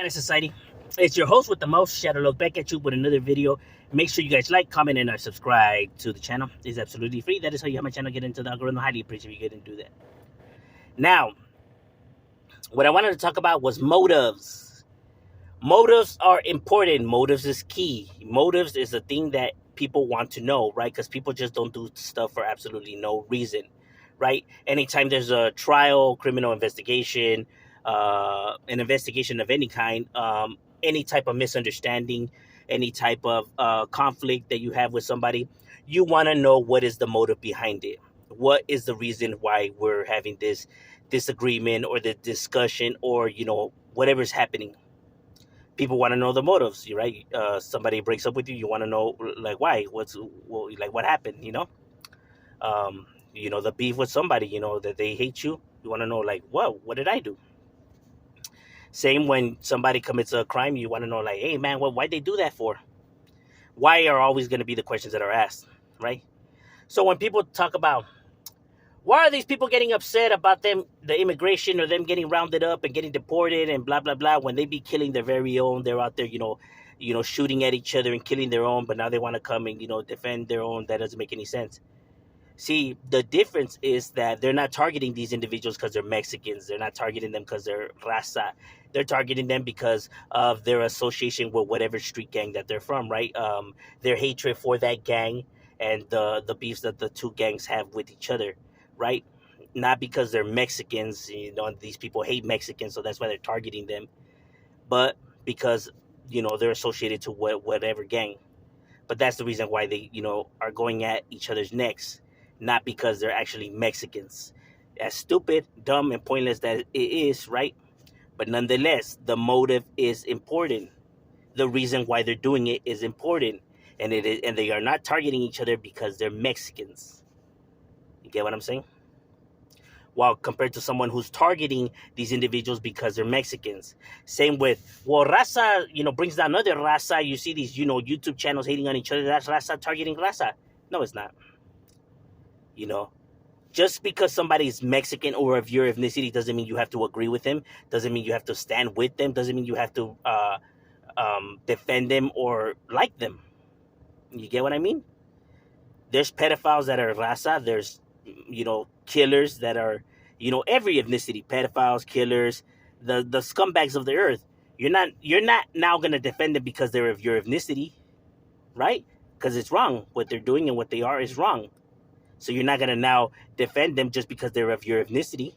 Planet Society. It's your host with the most, Shadow Look, back at you with another video. Make sure you guys like, comment, and subscribe to the channel. It's absolutely free. That is how you help my channel get into the algorithm. Highly appreciate if you get and do that. Now, what I wanted to talk about was motives. Motives are important. Motives is key. Motives is the thing that people want to know, right? Because people just don't do stuff for absolutely no reason, right? Anytime there's a trial, criminal investigation, an investigation of any kind, any type of misunderstanding, any type of conflict that you have with somebody, you want to know what is the motive behind it. What is the reason why we're having this disagreement or the discussion or, whatever's happening. People want to know the motives, right? Somebody breaks up with you, you want to know, like, why? Like, what happened, um, the beef with somebody, that they hate you. You want to know, like, what did I do? Same when somebody commits a crime, you want to know, like, hey, man, why'd they do that for? Why are always going to be the questions that are asked, right? So when people talk about, why are these people getting upset about the immigration or them getting rounded up and getting deported and blah, blah, blah, when they be killing their very own, they're out there, shooting at each other and killing their own, but now they want to come and, defend their own. That doesn't make any sense. See, the difference is that they're not targeting these individuals because they're Mexicans. They're not targeting them because they're Raza. They're targeting them because of their association with whatever street gang that they're from, right? Their hatred for that gang and the beefs that the two gangs have with each other, right? Not because they're Mexicans. These people hate Mexicans, so that's why they're targeting them. But because, they're associated to whatever gang. But that's the reason why they, are going at each other's necks, not because they're actually Mexicans. As stupid, dumb, and pointless that it is, right? But nonetheless, the motive is important. The reason why they're doing it is important, and they are not targeting each other because they're Mexicans. You get what I'm saying? While compared to someone who's targeting these individuals because they're Mexicans. Same with, Raza, brings down other Raza. You see these, YouTube channels hating on each other. That's Raza targeting Raza. No, it's not. Just because somebody's Mexican or of your ethnicity doesn't mean you have to agree with them. Doesn't mean you have to stand with them. Doesn't mean you have to defend them or like them. You get what I mean? There's pedophiles that are Raza. There's, killers that are, every ethnicity. Pedophiles, killers, the scumbags of the earth. You're not now gonna defend them because they're of your ethnicity, right? Because it's wrong. What they're doing and what they are is wrong. So you're not gonna now defend them just because they're of your ethnicity.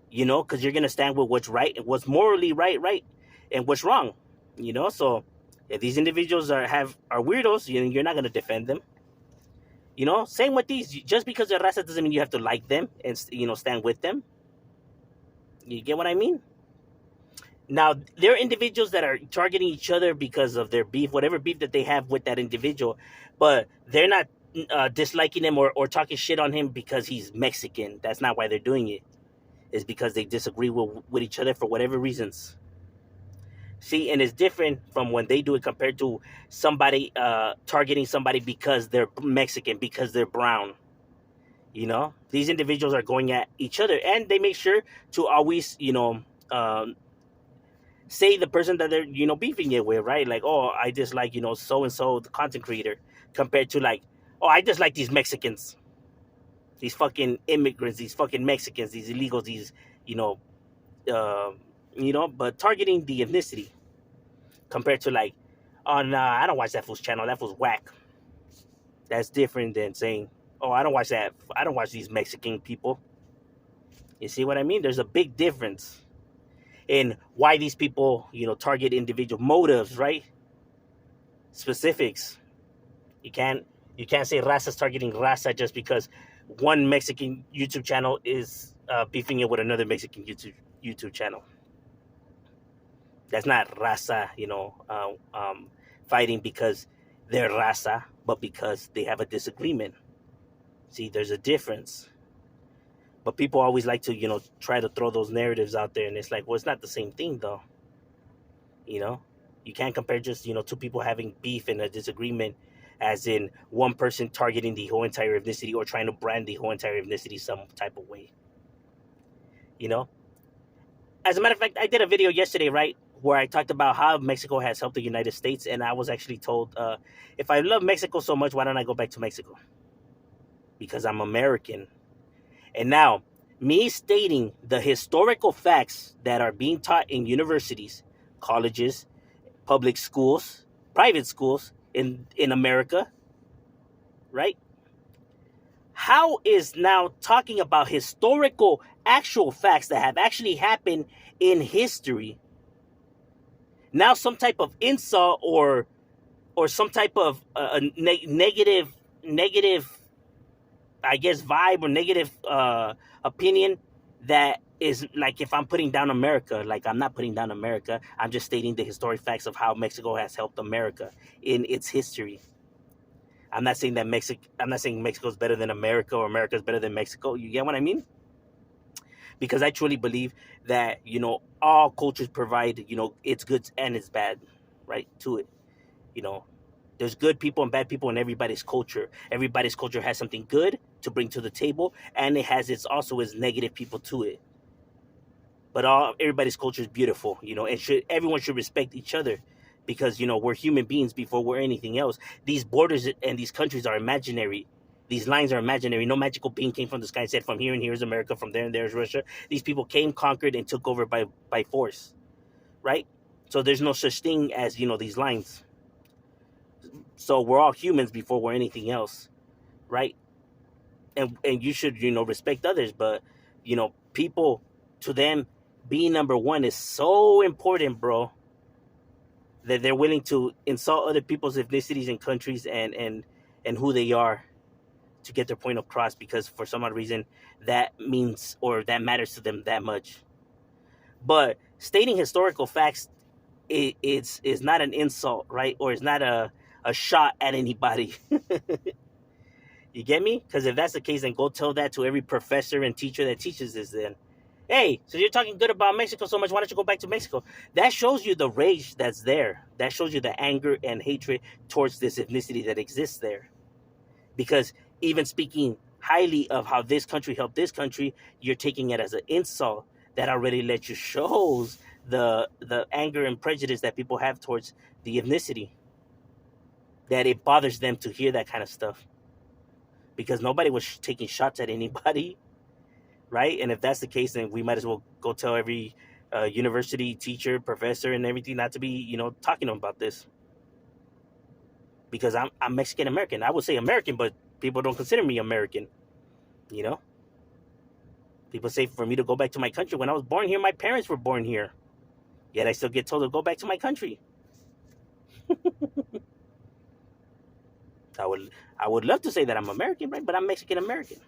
Because you're gonna stand with what's right and what's morally right, and what's wrong. So if these individuals are weirdos, you're not gonna defend them. Same with these. Just because they're raza doesn't mean you have to like them and stand with them. You get what I mean? Now, there are individuals that are targeting each other because of their beef, whatever beef that they have with that individual, but they're not disliking him or talking shit on him because he's Mexican. That's not why they're doing it. It's because they disagree with each other for whatever reasons. See, and it's different from when they do it compared to somebody targeting somebody because they're Mexican, because they're brown. These individuals are going at each other, and they make sure to always, say the person that they're, beefing it with, right? Like, oh, I dislike, so and so, the content creator, compared to like, oh, I dislike these Mexicans, these fucking immigrants, these fucking Mexicans, these illegals, these, uh, but targeting the ethnicity compared to like, oh, nah, I don't watch that fool's channel. That fool's whack. That's different than saying, oh, I don't watch that. I don't watch these Mexican people. You see what I mean? There's a big difference in why these people, target individual motives, right? Specifics. You can't say Raza's targeting Raza just because one Mexican YouTube channel is beefing it with another Mexican YouTube channel. That's not Raza, fighting because they're Raza, but because they have a disagreement. See, there's a difference. But people always like to, try to throw those narratives out there, and it's like, well, it's not the same thing, though. You can't compare just, two people having beef and a disagreement as in one person targeting the whole entire ethnicity or trying to brand the whole entire ethnicity some type of way. as a matter of fact, I did a video yesterday, right, where I talked about how Mexico has helped the United States, and I was actually told, if I love Mexico so much, why don't I go back to Mexico? Because I'm American. And now, me stating the historical facts that are being taught in universities, colleges, public schools, private schools in America, right? How is now talking about historical actual facts that have actually happened in history now some type of insult or some type of negative, I guess, vibe or negative opinion that is like, if I'm putting down America, like, I'm not putting down America. I'm just stating the historic facts of how Mexico has helped America in its history. I'm not saying that I'm not saying Mexico's better than America or America's better than Mexico. You get what I mean? Because I truly believe that, all cultures provide, its goods and its bad, right, to it. You know, there's good people and bad people in everybody's culture. Everybody's culture has something good to bring to the table, and it has its negative people to it. But everybody's culture is beautiful, and everyone should respect each other, because we're human beings before we're anything else. These borders and these countries are imaginary. These lines are imaginary. No magical being came from the sky and said, from here and here is America, from there and there is Russia. These people came, conquered, and took over by force, right? So there's no such thing as these lines. So we're all humans before we're anything else, right? And you should respect others, but people, to them, being number one is so important, bro, that they're willing to insult other people's ethnicities and countries and who they are to get their point across, because for some odd reason that means or that matters to them that much. But stating historical facts, it's not an insult, right? Or it's not a shot at anybody. You get me? Because if that's the case, then go tell that to every professor and teacher that teaches this. Then, hey, so you're talking good about Mexico so much, why don't you go back to Mexico? That shows you the rage that's there. That shows you the anger and hatred towards this ethnicity that exists there. Because even speaking highly of how this country helped this country, you're taking it as an insult. That already lets you shows the anger and prejudice that people have towards the ethnicity. That it bothers them to hear that kind of stuff. Because nobody was taking shots at anybody, right? And if that's the case, then we might as well go tell every university teacher, professor, and everything not to be, talking about this. Because I'm Mexican American. I would say American, but people don't consider me American. People say for me to go back to my country. When I was born here, my parents were born here. Yet I still get told to go back to my country. I would love to say that I'm American, right? But I'm Mexican American.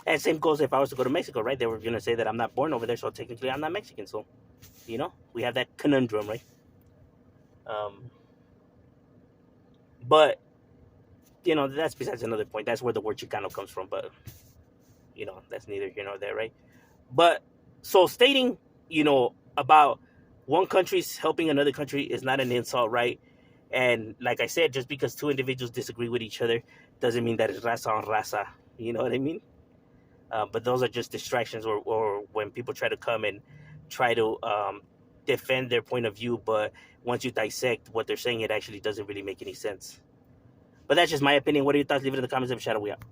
And same goes if I was to go to Mexico, right? They were going to say that I'm not born over there, so technically I'm not Mexican. So, we have that conundrum, right? But, that's besides another point. That's where the word Chicano comes from. But, that's neither here nor there, right? But, so stating, about one country's helping another country is not an insult, right? And like I said, just because two individuals disagree with each other doesn't mean that it's raza on raza. You know what I mean? But those are just distractions, or when people try to come and try to defend their point of view. But once you dissect what they're saying, it actually doesn't really make any sense. But that's just my opinion. What are your thoughts? Leave it in the comments. Shadow, we out.